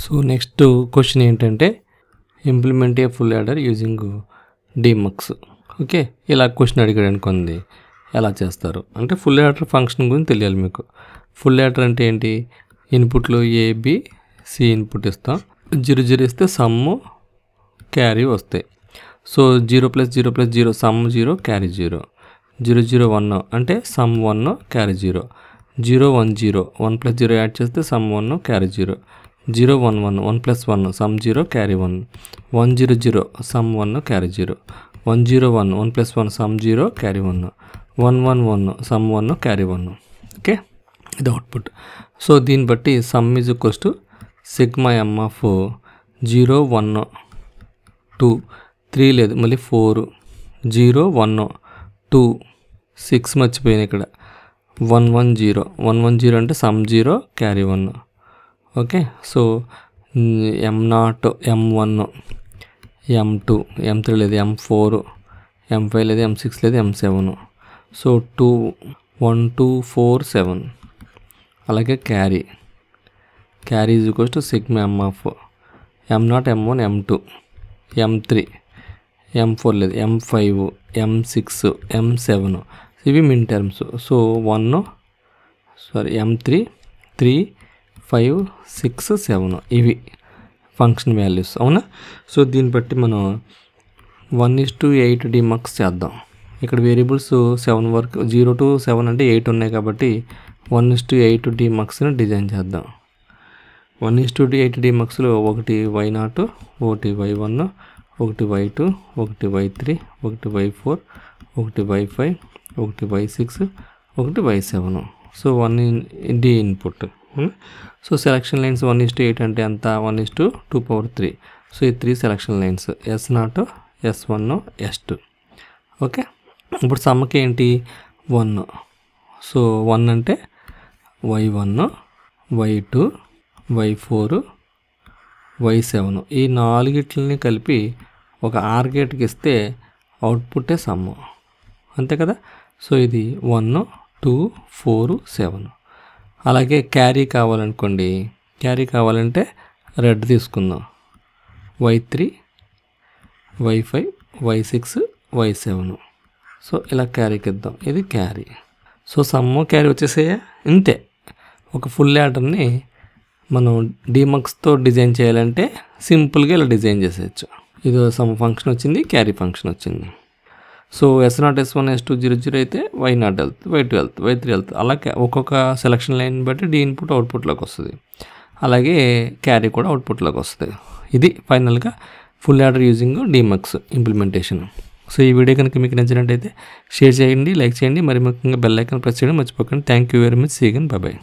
So next question ఏంటంటే implement ఏ full adder using డీమక్స్. Okay, ఇలా question అడిగాడు అనుకోండి, ఎలా చేస్తారు అంటే ఫుల్ యాడర్ ఫంక్షన్ గురించి తెలియాలి మీకు. ఫుల్ యాడర్ అంటే ఏంటి? ఇన్పుట్లో ABC ఇన్పుట్ ఇస్తాం, 0 0 ఇస్తే సమ్ము క్యారీ వస్తాయి. సో 0 + 0 + 0 సమ్ 0 క్యారీ 0, 0 0 1 అంటే సమ్ 1 క్యారీ 0, 0 1 0 1 + 0 యాడ్ చేస్తే some 1 carry 0, 0 1 1 1 + 1 some 0 carry 1, 1 0 0 some 1 carry 0, 1 0 1 1 + 1 some 0 carry 1, 1 1 1 some 1 carry 1. Okay, ఇది అవుట్పుట్. సో దీన్ని బట్టి some is equals to sigma M of 0 1 2 3 లేదు, మళ్ళీ 4 0 1 2 6 మర్చిపోయాను ఇక్కడ, 1 1 0 1 1 0 అంటే some 0 carry 1. Okay, so M0 M1 M2 M3 లేదు, M4 M5 లేదు, M6 లేదు, M7. సో 2 1 2 4 7. అలాగే carry is equals to sigma M of M0 M1 M2 M3 M4 లేదు, M5 M6 M7. ఇవి మిన్ టర్మ్స్. సో M3 3 5 6 7 ఇవి function values, అవునా? So దీన్ని బట్టి మనం 1:8 డీమక్స్ చేద్దాం. ఇక్కడ వేరియబుల్స్ 7 వరకు 0 to 7 అంటే 8 ఉన్నాయి కాబట్టి 1:8 డీమక్స్ని డిజైన్ చేద్దాం. 1:8 డీమక్స్లో ఒకటి Y0, ఒకటి Y1, ఒకటి Y2, ఒకటి Y3, ఒకటి Y4, ఒకటి Y5, ఒకటి Y6, ఒకటి Y7. So 1 D input. So selection lines 1:8 అంటే ఎంత? 1:2^3. సో ఈ 3 selection lines S0 S1 S2. Okay, ఇప్పుడు సమ్మకి ఏంటి? 1. సో 1 అంటే Y1 Y2 Y4 Y7 ఈ 4 కలిపి ఒక ఆర్ గేట్కి ఇస్తే అవుట్పుట్టే సమ్ము, అంతే కదా? సో ఇది 1 2 4 7. అలాగే క్యారీ కావాలనుకోండి, క్యారీ కావాలంటే రెడ్ తీసుకుందాం, Y3 Y5 Y6 Y7. So ఇలా క్యారీకి ఇద్దాం, ఇది క్యారీ. సో సమ్ము క్యారీ వచ్చేసాయా? ఇంతే. ఒక ఫుల్ యాడర్ని మనం డీమక్స్తో డిజైన్ చేయాలంటే సింపుల్గా ఇలా డిజైన్ చేసేయచ్చు. ఇది సమ్ ఫంక్షన్ వచ్చింది, క్యారీ ఫంక్షన్ వచ్చింది. సో S0 S1 S2 0 0 అయితే Y0 వెళ్తుంది, Y2 వెళ్తుంది, Y3 వెళ్తుంది. అలా ఒక్కొక్క సెలక్షన్ లైన్ బట్టి D ఇన్పుట్ అవుట్పుట్లోకి వస్తుంది, అలాగే క్యారీ కూడా అవుట్పుట్లోకి వస్తుంది. ఇది ఫైనల్గా full adder using demux implementation. So ఈ వీడియో కనుక మీకు నచ్చినట్టయితే షేర్ చేయండి, లైక్ చేయండి, మరి ముఖ్యంగా బెల్ ఐకాన్ ప్రెస్ చేయడం మర్చిపోకండి. Thank you very much. See you again. Bye by.